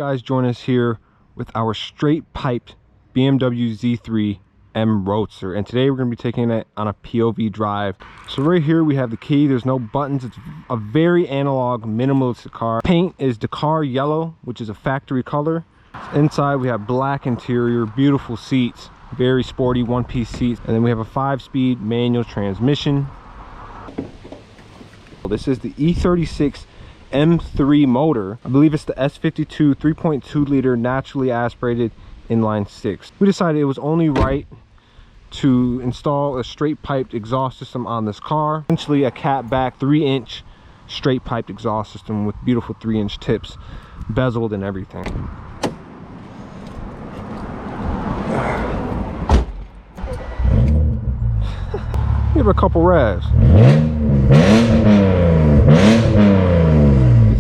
guys join us here with our straight piped BMW Z3M Roadster, and today we're going to be taking it on a POV drive. So right here we have the key. There's no buttons. It's a very analog minimalist car. Paint is Dakar yellow, which is a factory color. Inside we have black interior, beautiful seats, very sporty one-piece seats, and then we have a 5-speed manual transmission. This is the E36 M3 motor. I believe it's the S52 3.2 liter naturally aspirated inline 6. We decided it was only right to install a straight piped exhaust system on this car. Essentially a cat back 3-inch straight piped exhaust system with beautiful 3-inch tips, bezeled and everything. Give it a couple revs.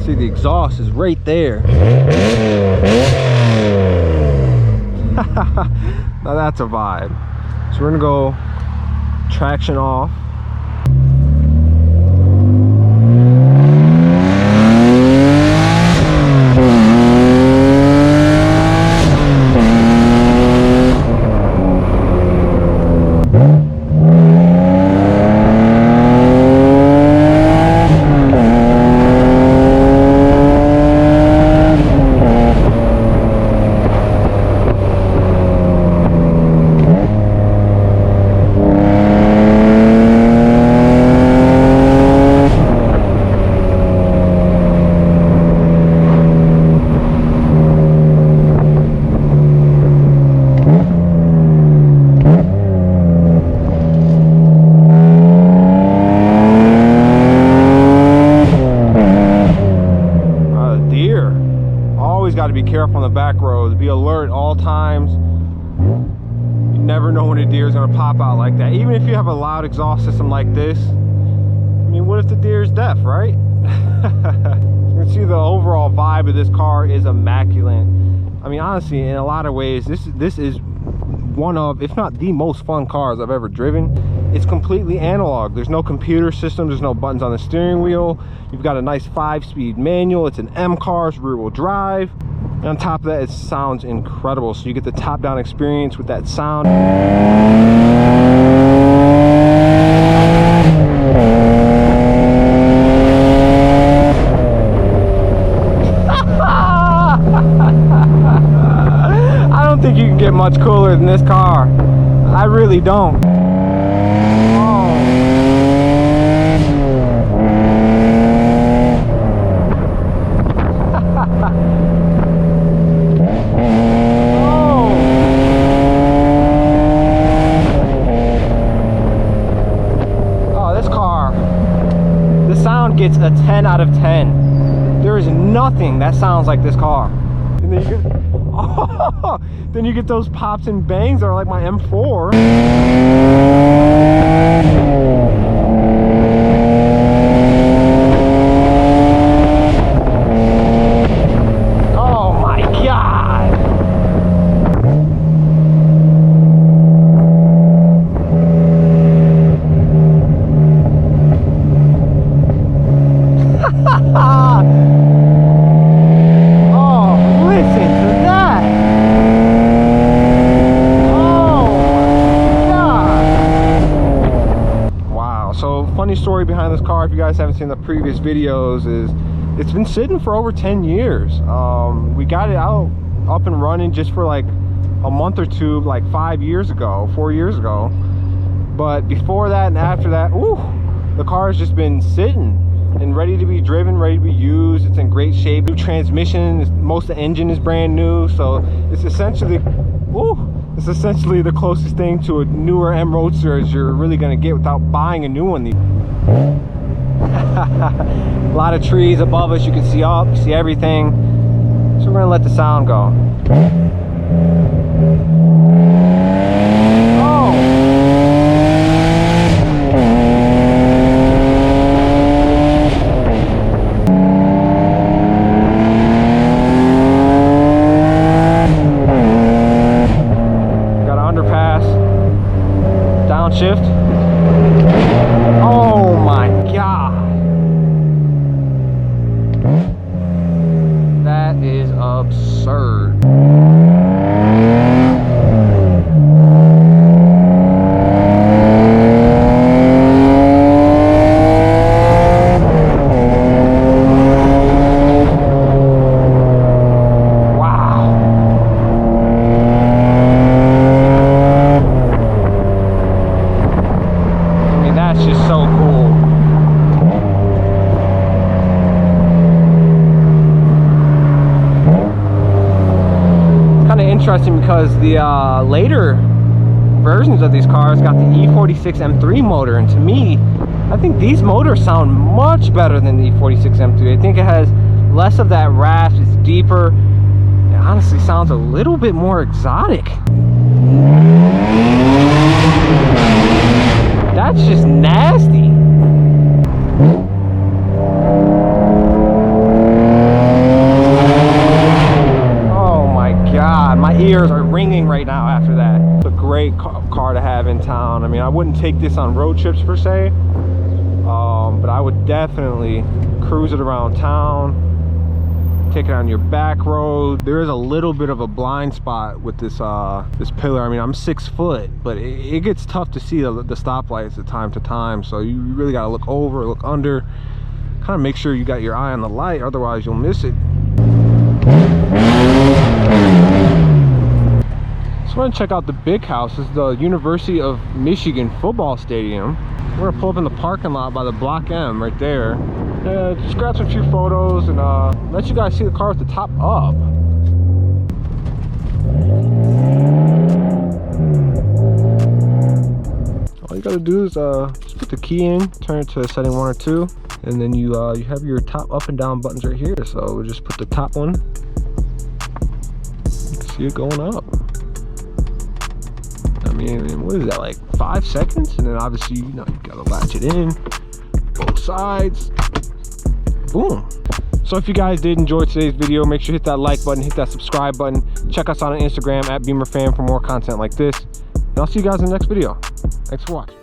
See, the exhaust is right there. Now that's a vibe. So we're gonna go traction off. Got to be careful on the back roads, be alert all times. You never know when a deer is going to pop out like that, even if you have a loud exhaust system like this. I mean, what if the deer is deaf, right? You can see the overall vibe of this car is immaculate. I mean, honestly, in a lot of ways, this is one of, if not the most fun cars I've ever driven. It's completely analog. There's no computer system, there's no buttons on the steering wheel. You've got a nice 5-speed manual. It's an M car, rear-wheel drive. And on top of that, it sounds incredible. So you get the top-down experience with that sound. I don't think you can get much cooler than this car. I really don't. Gets a 10 out of 10. There is nothing that sounds like this car. And then you get, oh, then you get those pops and bangs that are like my M4. Oh my God. Oh, listen to that. Oh my God. Wow. So funny story behind this car, if you guys haven't seen the previous videos, is it's been sitting for over 10 years. We got it out up and running just for like a month or two, like 4 years ago. But before that and after that, ooh, the car has just been sitting and ready to be driven, ready to be used. It's in great shape. New transmission, most of the engine is brand new, so it's essentially the closest thing to a newer M Roadster as you're really going to get without buying a new one. A lot of trees above us, you can see up, see everything. So we're going to let the sound go. Shift. Oh my God. That is absurd. absurd. That's just so cool. It's kind of interesting because the later versions of these cars got the E46 M3 motor, and to me, I think these motors sound much better than the E46 M3. I think it has less of that rasp, it's deeper. It honestly sounds a little bit more exotic. That's just nasty. Oh my God, my ears are ringing right now after that. It's a great car to have in town. I mean, I wouldn't take this on road trips per se, but I would definitely cruise it around town. Take it on your back road. There is a little bit of a blind spot with this this pillar. I mean, I'm 6 foot, but it gets tough to see the stoplights at time to time, so you really got to look over, look under, kind of make sure you got your eye on the light, otherwise you'll miss it. So we're gonna check out the big house. This is the University of Michigan football stadium. We're gonna pull up in the parking lot by the Block M right there. Just grab some few photos and let you guys see the car with the top up. All you gotta do is just put the key in, turn it to setting 1 or 2, and then you have your top up and down buttons right here. So we'll just put the top one. See it going up. I mean, what is that, like 5 seconds? And then obviously, you know, you gotta latch it in, both sides. Boom. So if you guys did enjoy today's video, make sure you hit that like button, hit that subscribe button. Check us out on Instagram at Beemer Fam for more content like this. And I'll see you guys in the next video. Thanks for watching.